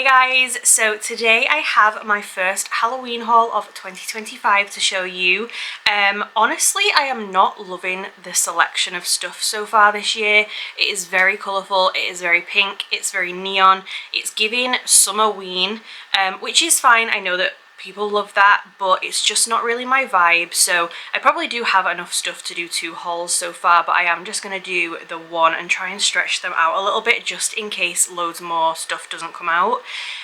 guys, so today I have my first Halloween haul of 2025 to show you. Honestly, I am not loving the selection of stuff so far this year. It is very colourful, it is very pink, it's very neon, it's giving summerween, which is fine. I know that people love that, but it's just not really my vibe. So I probably do have enough stuff to do 2 hauls so far, but I am just going to do the one and try and stretch them out a little bit just in case loads more stuff doesn't come out.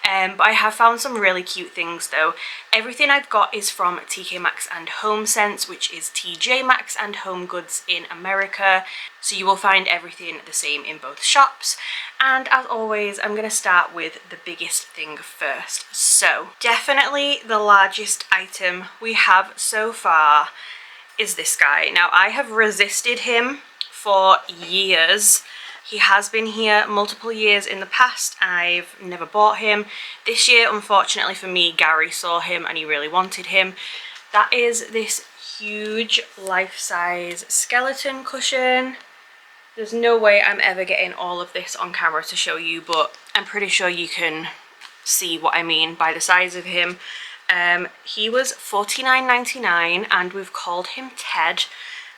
But I have found some really cute things though. Everything I've got is from TK Maxx and Homesense, which is TJ Maxx and Home Goods in America. So you will find everything the same in both shops. And as always, I'm going to start with the biggest thing first. So definitely the largest item we have so far is this guy. Now I have resisted him for years. He has been here multiple years in the past. I've never bought him. This year, unfortunately for me, Gary saw him and he really wanted him. That is this huge life-size skeleton cushion. There's no way I'm ever getting all of this on camera to show you, but I'm pretty sure you can see what I mean by the size of him. He was $49.99 and we've called him Ted.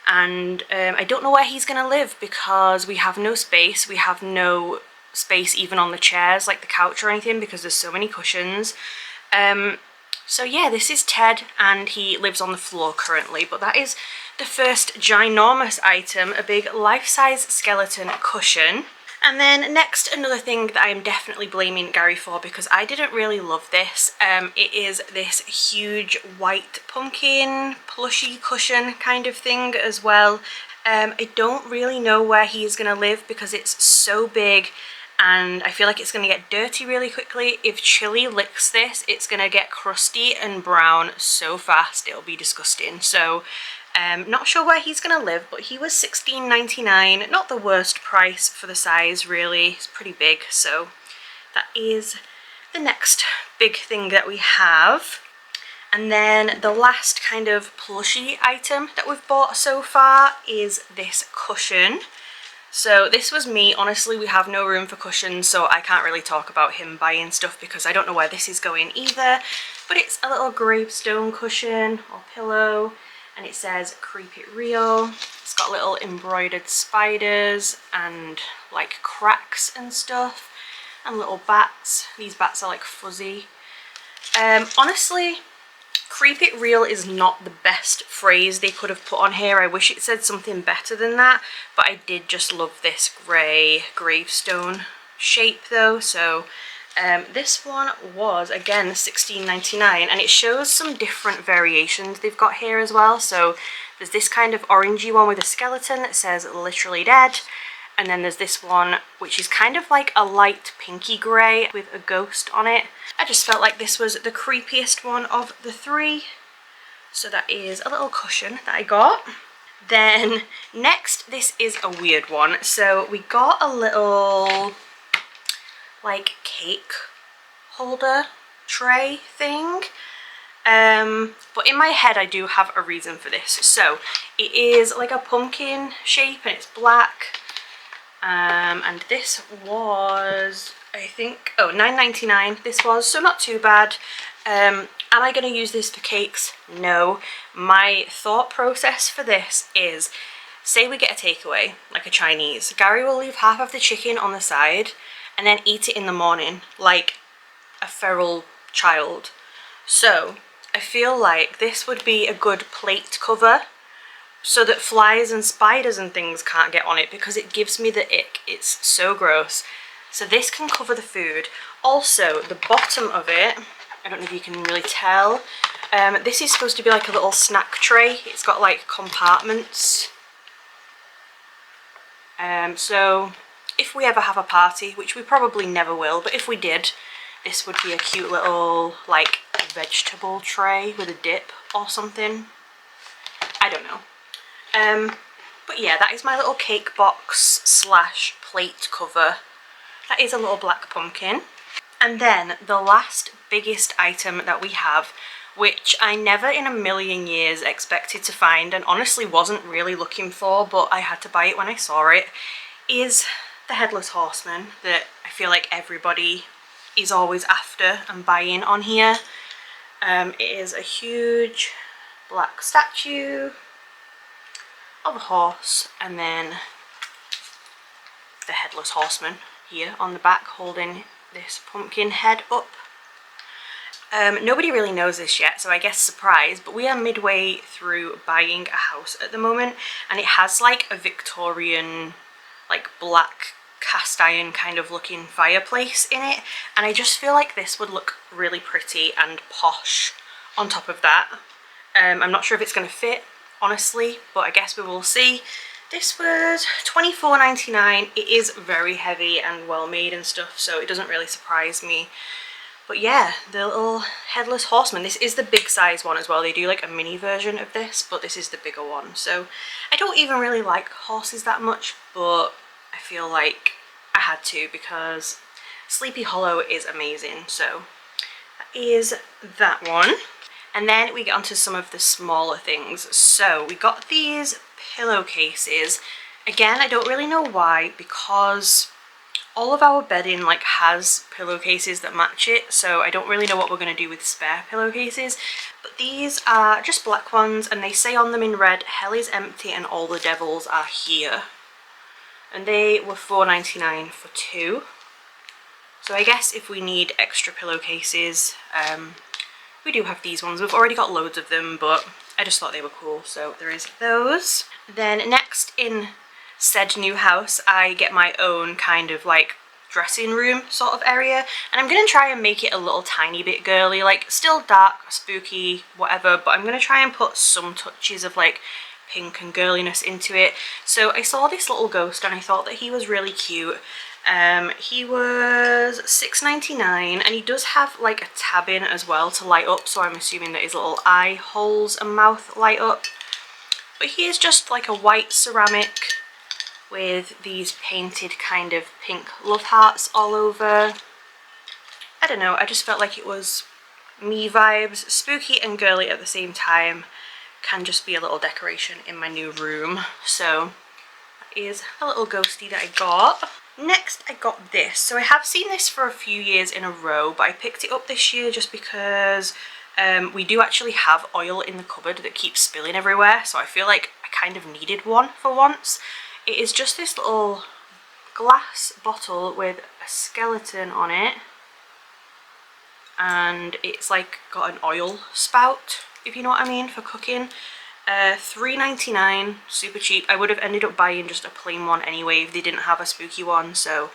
And I don't know where he's gonna live because we have no space. We have no space even on the chairs, like the couch or anything, because there's so many cushions. So yeah, this is Ted and he lives on the floor currently, but that is the first ginormous item, a big life-size skeleton cushion. And then next, another thing that I am definitely blaming Gary for because I didn't really love this. It is this huge white pumpkin plushy cushion kind of thing as well. I don't really know where he is going to live because it's so big and I feel like it's going to get dirty really quickly. If chili licks this, it's going to get crusty and brown so fast, it'll be disgusting. So not sure where he's gonna live, but he was $16.99. Not the worst price for the size, really. It's pretty big, so that is the next big thing that we have. And then the last kind of plushy item that we've bought so far is this cushion. So this was me. Honestly, we have no room for cushions, so I can't really talk about him buying stuff because I don't know where this is going either. But it's a little gravestone cushion or pillow. And it says "Creep It Real." It's got little embroidered spiders and like cracks and stuff and little bats. These bats are like fuzzy. Honestly, "Creep It Real" is not the best phrase they could have put on here. I wish it said something better than that, but I did just love this grey gravestone shape though. So this one was again $16.99 and it shows some different variations they've got here as well. So there's this kind of orangey one with a skeleton that says "Literally Dead," and then there's this one which is kind of like a light pinky grey with a ghost on it. I just felt like this was the creepiest one of the 3, so that is a little cushion that I got. Then next, this is a weird one. So we got a little like cake holder tray thing, but in my head I do have a reason for this. So it is like a pumpkin shape and it's black, and this was, I think, oh, $9.99 this was, so not too bad. Am I going to use this for cakes? No. My thought process for this is, say we get a takeaway like a Chinese, Gary will leave half of the chicken on the side and then eat it in the morning like a feral child. So I feel like this would be a good plate cover so that flies and spiders and things can't get on it because it gives me the ick. It's so gross. So this can cover the food. Also, the bottom of it, I don't know if you can really tell, this is supposed to be like a little snack tray. It's got like compartments. So if we ever have a party, which we probably never will, but if we did, this would be a cute little like vegetable tray with a dip or something. I don't know. But yeah, that is my little cake box slash plate cover. That is a little black pumpkin. And then the last biggest item that we have, which I never in a million years expected to find and honestly wasn't really looking for, but I had to buy it when I saw it, is the Headless Horseman that I feel like everybody is always after and buying on here. It is a huge black statue of a horse, and then the Headless Horseman here on the back holding this pumpkin head up. Nobody really knows this yet, so I guess surprise, but we are midway through buying a house at the moment, and it has like a Victorian, like black cast iron kind of looking fireplace in it, and I just feel like this would look really pretty and posh on top of that. I'm not sure if it's going to fit, honestly, but I guess we will see. This was $24.99. It is very heavy and well made and stuff, so it doesn't really surprise me. But yeah, the little Headless Horseman. This is the big size one as well. They do like a mini version of this, but this is the bigger one. So I don't even really like horses that much, but I feel like I had to because Sleepy Hollow is amazing. So that is that one. And then we get onto some of the smaller things. So we got these pillowcases. Again, I don't really know why, because all of our bedding like has pillowcases that match it, so I don't really know what we're going to do with spare pillowcases. But these are just black ones, and they say on them in red, "Hell is empty and all the devils are here." And they were $4.99 for 2. So I guess if we need extra pillowcases, we do have these ones. We've already got loads of them, but I just thought they were cool, so there is those. Then next in said new house, I get my own kind of like dressing room sort of area, and I'm going to try and make it a little tiny bit girly, like still dark, spooky, whatever, but I'm going to try and put some touches of like pink and girliness into it. So I saw this little ghost and I thought that he was really cute. He was $6.99, and he does have like a tab in as well to light up, so I'm assuming that his little eye holes and mouth light up. But he is just like a white ceramic with these painted kind of pink love hearts all over. I don't know, I just felt like it was me vibes, spooky and girly at the same time. Can just be a little decoration in my new room. So that is a little ghosty that I got. Next I got this. So I have seen this for a few years in a row, but I picked it up this year just because we do actually have oil in the cupboard that keeps spilling everywhere, so I feel like I kind of needed one for once. It is just this little glass bottle with a skeleton on it, and it's like got an oil spout, if you know what I mean, for cooking. $3.99, super cheap. I would have ended up buying just a plain one anyway if they didn't have a spooky one, so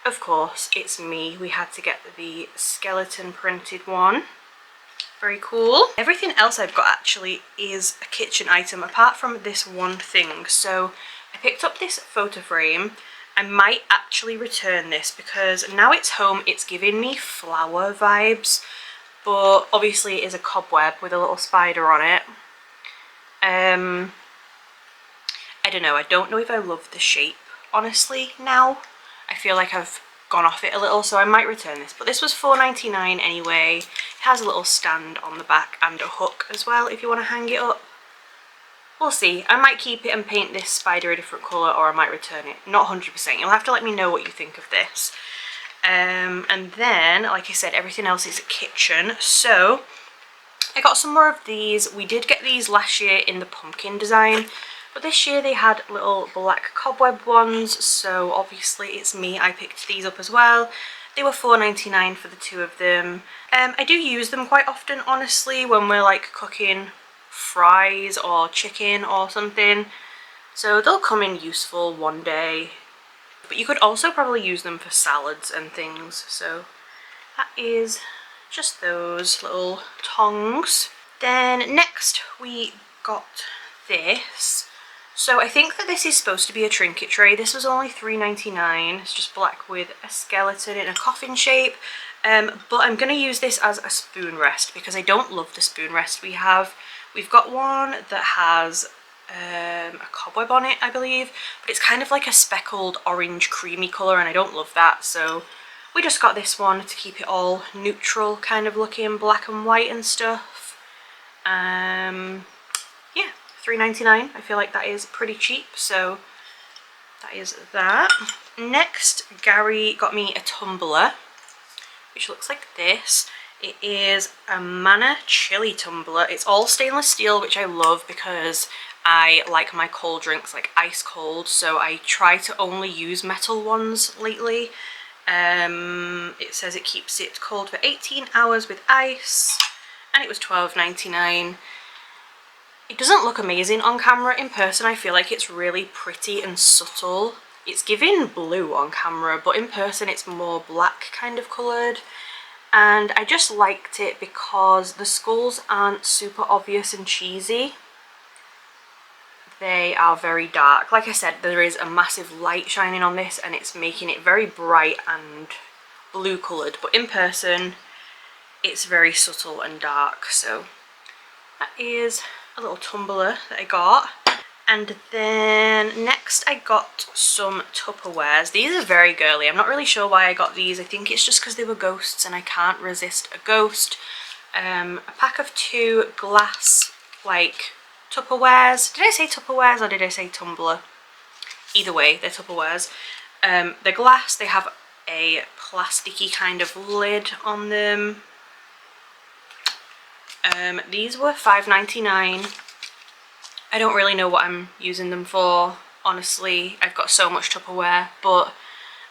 of course it's me. We had to get the skeleton printed one. Very cool. Everything else I've got actually is a kitchen item apart from this one thing. So I picked up this photo frame. I might actually return this because now it's home, it's giving me flower vibes, but obviously it is a cobweb with a little spider on it. I don't know, I don't know if I love the shape honestly now. I feel like I've gone off it a little, so I might return this. But this was $4.99 anyway. It has a little stand on the back and a hook as well if you want to hang it up. We'll see. I might keep it and paint this spider a different colour, or I might return it. Not 100%. You'll have to let me know what you think of this. And then, like I said, everything else is kitchen. So I got some more of these. We did get these last year in the pumpkin design, but this year they had little black cobweb ones, so obviously it's me. I picked these up as well. They were $4.99 for the 2 of them. I do use them quite often, honestly, when we're like cooking fries or chicken or something. So they'll come in useful one day. But you could also probably use them for salads and things. So that is just those little tongs. Then next we got this. So I think that this is supposed to be a trinket tray. This was only $3.99. It's just black with a skeleton in a coffin shape. But I'm going to use this as a spoon rest because I don't love the spoon rest we have. We've got one that has a cobweb on it, I believe, but it's kind of like a speckled orange creamy colour, and I don't love that, so we just got this one to keep it all neutral kind of looking, black and white and stuff. Yeah, $3.99. I feel like that is pretty cheap, so that is that. Next, Gary got me a tumbler, which looks like this. It is a Mana chili tumbler. It's all stainless steel, which I love because I like my cold drinks like ice cold, so I try to only use metal ones lately. It says it keeps it cold for 18 hours with ice, and it was $12.99. It doesn't look amazing on camera. In person I feel like it's really pretty and subtle. It's giving blue on camera, but in person it's more black kind of coloured. And I just liked it because the skulls aren't super obvious and cheesy. They are very dark. Like I said, there is a massive light shining on this and it's making it very bright and blue coloured, but in person it's very subtle and dark. So that is a little tumbler that I got. And then next I got some Tupperwares. These are very girly. I'm not really sure why I got these. I think it's just because they were ghosts and I can't resist a ghost. A pack of 2 glass like Tupperwares. Did I say Tupperwares or did I say tumbler? Either way, they're Tupperwares. They're glass. They have a plasticky kind of lid on them. These were $5.99. I don't really know what I'm using them for, honestly. I've got so much Tupperware, but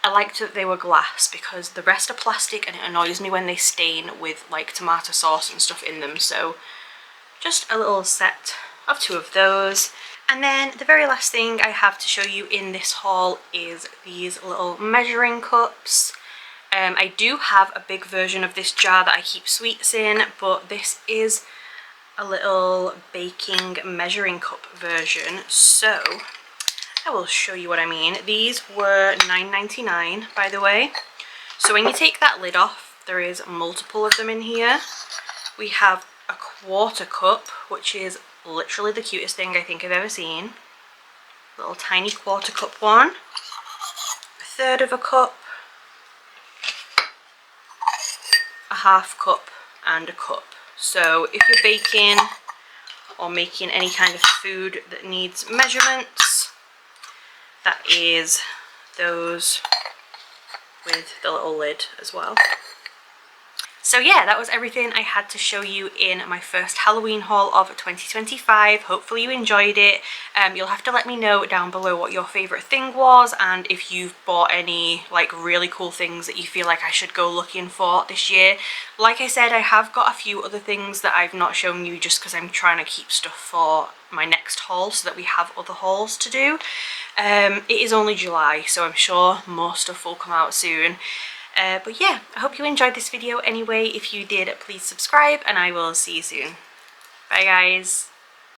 I liked that they were glass because the rest are plastic and it annoys me when they stain with like tomato sauce and stuff in them. So just a little set of 2 of those. And then the very last thing I have to show you in this haul is these little measuring cups. I do have a big version of this jar that I keep sweets in, but this is a little baking measuring cup version, so I will show you what I mean. These were $9.99, by the way. So when you take that lid off, there is multiple of them in here. We have a 1/4 cup, which is literally the cutest thing I think I've ever seen. Little tiny 1/4 cup one. 1/3 of a cup. A 1/2 cup and a cup. So if you're baking or making any kind of food that needs measurements, that is those with the little lid as well. So yeah, that was everything I had to show you in my first Halloween haul of 2025. Hopefully you enjoyed it. You'll have to let me know down below what your favourite thing was and if you've bought any like really cool things that you feel like I should go looking for this year. Like I said, I have got a few other things that I've not shown you just because I'm trying to keep stuff for my next haul so that we have other hauls to do. It is only July, so I'm sure more stuff will come out soon. But yeah, I hope you enjoyed this video anyway. If you did, please subscribe and I will see you soon. Bye guys.